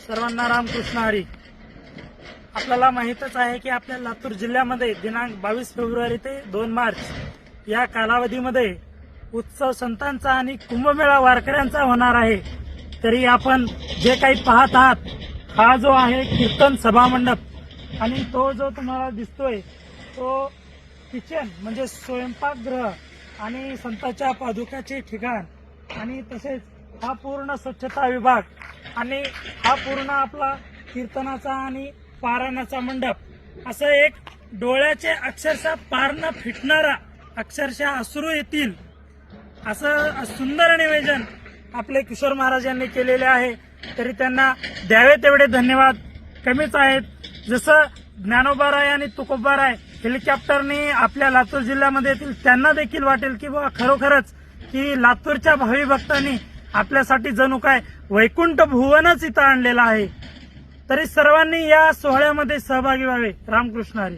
सर्वांना रामकृष्ण हरी. आपल्याला माहितच आहे की आपल्या लातूर जिल्ह्यामध्ये दिनांक 22 फेब्रुवारी ते 2 मार्च या कालावधीमध्ये उत्सव संतांचा आणि कुंभमेळा वारकऱ्यांचा होणार आहे. तरी आपण जे काही पाहत आहात हा जो आहे कीर्तन सभा मंडप आणि तो जो तुम्हाला दिसतोय तो किचन म्हणजे स्वयंपाकगृह आणि संतांच्या पादुकाचे ठिकाण आणि तसेच हा पूर्ण स्वच्छता विभाग आणि हा पूर्ण आपला कीर्तनाचा आणि पारायणाचा मंडप असं एक डोळ्याचे अक्षरशः पार न फिटणारा अक्षरशः अश्रू येतील असं सुंदर निवेदन आपले किशोर महाराज यांनी केलेले आहे. तरी त्यांना द्यावे तेवढे धन्यवाद कमीच आहेत. जसं ज्ञानोबाराय आणि तुकोबाराय हेलिकॉप्टरने आपल्या लातूर जिल्ह्यामध्ये येतील त्यांना देखील वाटेल की बाबा खरोखरच की लातूरच्या भावी भक्तांनी आपल्यासाठी जणू काय वैकुंठ भुवनच इथं आणलेलं आहे. तरी सर्वांनी या सोहळ्यामध्ये सहभागी व्हावे. रामकृष्ण हरी.